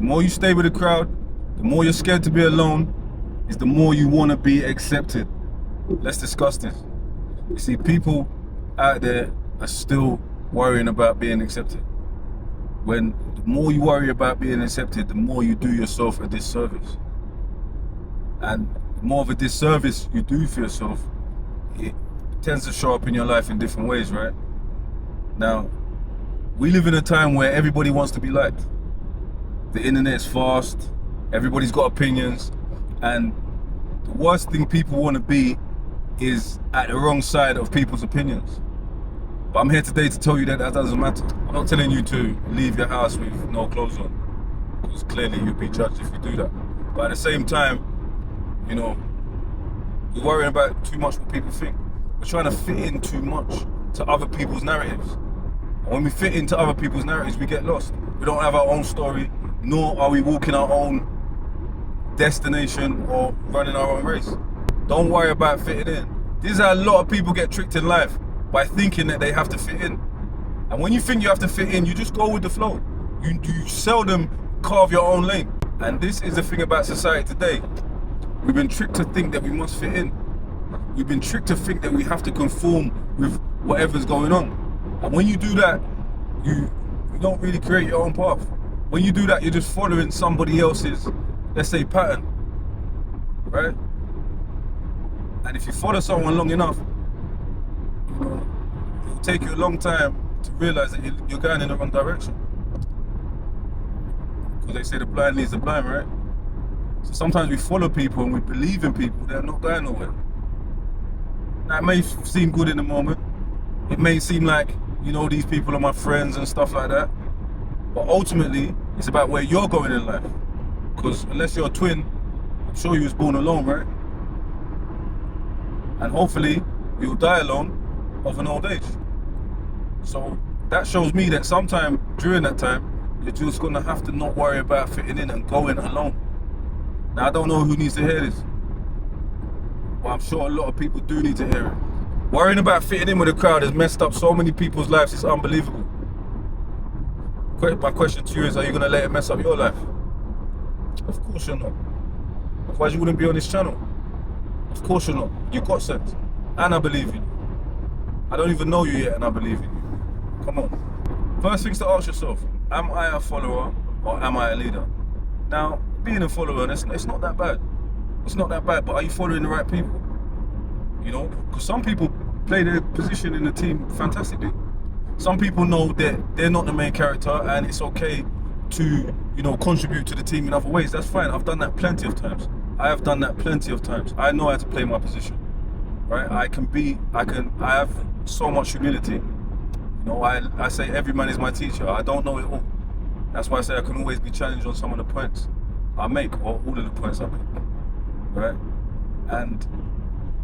The more you stay with the crowd, the more you're scared to be alone, is the more you want to be accepted. Let's discuss this. You see, people out there are still worrying about being accepted. When the more you worry about being accepted, the more you do yourself a disservice. And the more of a disservice you do for yourself, it tends to show up in your life in different ways, right? Now, we live in a time where everybody wants to be liked. The internet is fast, everybody's got opinions, and the worst thing people want to be is at the wrong side of people's opinions. But I'm here today to tell you that that doesn't matter. I'm not telling you to leave your house with no clothes on, because clearly you'll be judged if you do that. But at the same time, you know, we're worrying about too much what people think. We're trying to fit in too much to other people's narratives. And when we fit into other people's narratives, we get lost. We don't have our own story, nor are we walking our own destination or running our own race. Don't worry about fitting in. This is how a lot of people get tricked in life, by thinking that they have to fit in. And when you think you have to fit in, you just go with the flow. You seldom carve your own lane. And this is the thing about society today. We've been tricked to think that we must fit in. We've been tricked to think that we have to conform with whatever's going on. And when you do that, you don't really create your own path. When you do that, you're just following somebody else's, let's say, pattern, right? And if you follow someone long enough, it'll take you a long time to realize that you're going in the wrong direction. Because they say the blind leads the blind, right? So sometimes we follow people and we believe in people that are not going nowhere. Now, it may seem good in the moment. It may seem like, you know, these people are my friends and stuff like that. But ultimately, it's about where you're going in life. Because unless you're a twin, I'm sure you was born alone, right? And hopefully, you'll die alone of an old age. So that shows me that sometime during that time, you're just gonna have to not worry about fitting in and going alone. Now, I don't know who needs to hear this, but I'm sure a lot of people do need to hear it. Worrying about fitting in with a crowd has messed up so many people's lives, it's unbelievable. My question to you is, are you gonna let it mess up your life? Of course you're not. Otherwise you wouldn't be on this channel. Of course you're not. You've got sense. And I believe in you. I don't even know you yet and I believe in you. Come on. First things to ask yourself, am I a follower or am I a leader? Now, being a follower, it's not that bad. It's not that bad, but are you following the right people? You know, because some people play their position in the team fantastically. Some people know that they're not the main character and it's okay to, you know, contribute to the team in other ways. That's fine. I've done that plenty of times. I have done that plenty of times. I know how to play my position, right? I have so much humility. You know, I say every man is my teacher. I don't know it all. That's why I say I can always be challenged on some of the points I make, or all of the points I make, right? And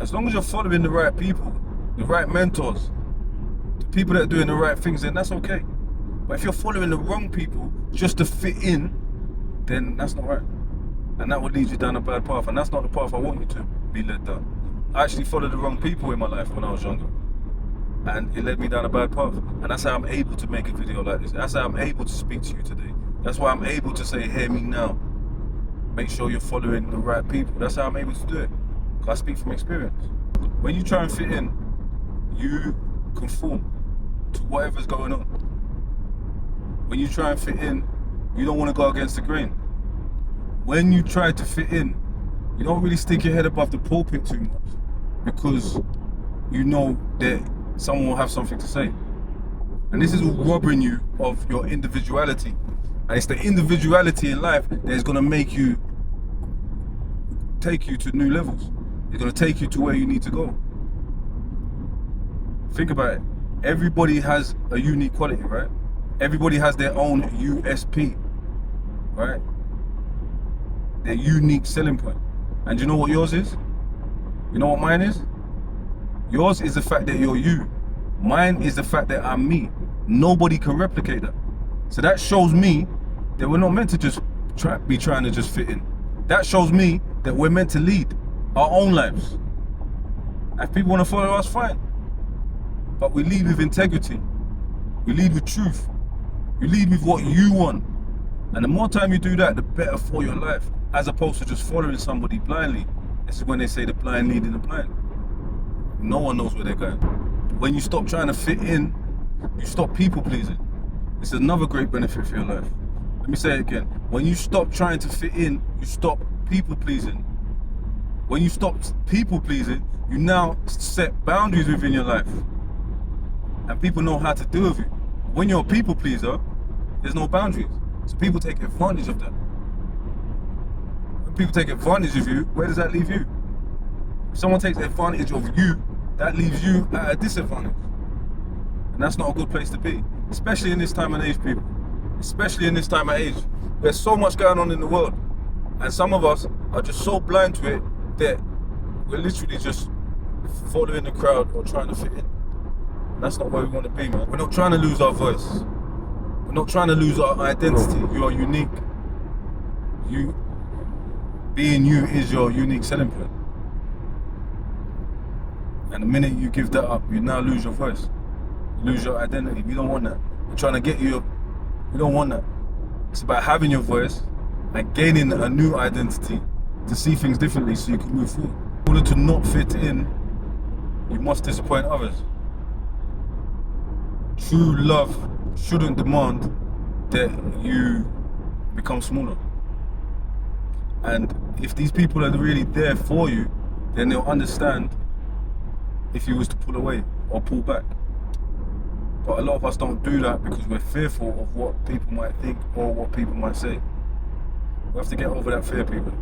as long as you're following the right people, the right mentors, the people that are doing the right things, then that's okay. But if you're following the wrong people just to fit in, then that's not right. And that would lead you down a bad path, and that's not the path I want you to be led down. I actually followed the wrong people in my life when I was younger, and it led me down a bad path. And that's how I'm able to make a video like this. That's how I'm able to speak to you today. That's why I'm able to say, hear me now. Make sure you're following the right people. That's how I'm able to do it. I speak from experience. When you try and fit in, you conform to whatever's going on. When you try and fit in, you don't want to go against the grain. When you try to fit in, you don't really stick your head above the pulpit too much, because you know that someone will have something to say. And this is robbing you of your individuality. And it's the individuality in life that is going to take you to new levels. It's going to take you to where you need to go. Think about it. Everybody has a unique quality, right? Everybody has their own USP, right? Their unique selling point. And you know what yours is? You know what mine is? Yours is the fact that you're you. Mine is the fact that I'm me. Nobody can replicate that. So that shows me that we're not meant to just be trying to just fit in. That shows me that we're meant to lead our own lives. If people want to follow us, fine. But we lead with integrity. We lead with truth. We lead with what you want. And the more time you do that, the better for your life, as opposed to just following somebody blindly. This is when they say the blind leading the blind. No one knows where they're going. When you stop trying to fit in, you stop people pleasing. It's another great benefit for your life. Let me say it again. When you stop trying to fit in, you stop people pleasing. When you stop people pleasing, you now set boundaries within your life. And people know how to deal with you. When you're a people pleaser, there's no boundaries. So people take advantage of that. When people take advantage of you, where does that leave you? If someone takes advantage of you, that leaves you at a disadvantage. And that's not a good place to be. Especially in this time and age, people. Especially in this time and age. There's so much going on in the world. And some of us are just so blind to it that we're literally just following the crowd or trying to fit in. And that's not where we want to be, man. We're not trying to lose our voice. We're not trying to lose our identity. You are unique. Being you is your unique selling point. And the minute you give that up, you now lose your voice. You lose your identity. We don't want that. We're trying to get you. We don't want that. It's about having your voice and gaining a new identity to see things differently so you can move forward. In order to not fit in, you must disappoint others. True love shouldn't demand that you become smaller. And if these people are really there for you, then they'll understand if you was to pull away or pull back. But a lot of us don't do that because we're fearful of what people might think or what people might say. We have to get over that fear, people.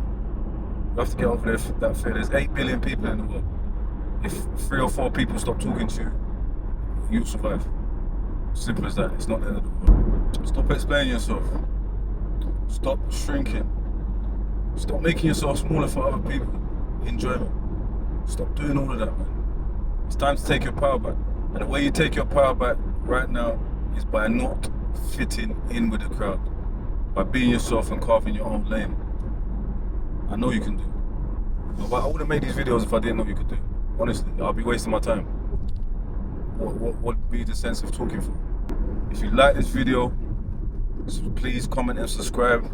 We have to get over that fear. There's 8 billion people in the world. If 3 or 4 people stop talking to you, you'll survive. Simple as that. It's not the end of the world. Stop explaining yourself. Stop shrinking. Stop making yourself smaller for other people. Enjoyment. Stop doing all of that, man. It's time to take your power back. And the way you take your power back right now is by not fitting in with the crowd. By being yourself and carving your own lane. I know you can do it. But I wouldn't make these videos if I didn't know you could do it. Honestly, I'll be wasting my time. What would be the sense of talking for? If you like this video, please comment and subscribe,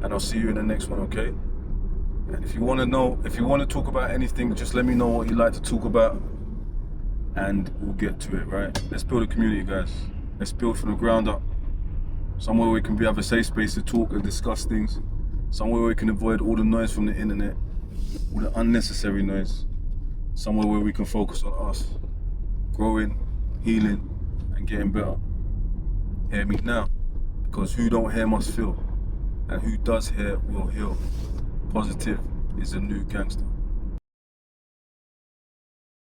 and I'll see you in the next one, okay? And if you want to talk about anything, just let me know what you'd like to talk about, and we'll get to it, right? Let's build a community, guys. Let's build from the ground up. Somewhere we can have a safe space to talk and discuss things. Somewhere where we can avoid all the noise from the internet, all the unnecessary noise. Somewhere where we can focus on us, growing, healing, and getting better. Hear me now, because who don't hear must feel, and who does hear will heal. Positive is a new gangster.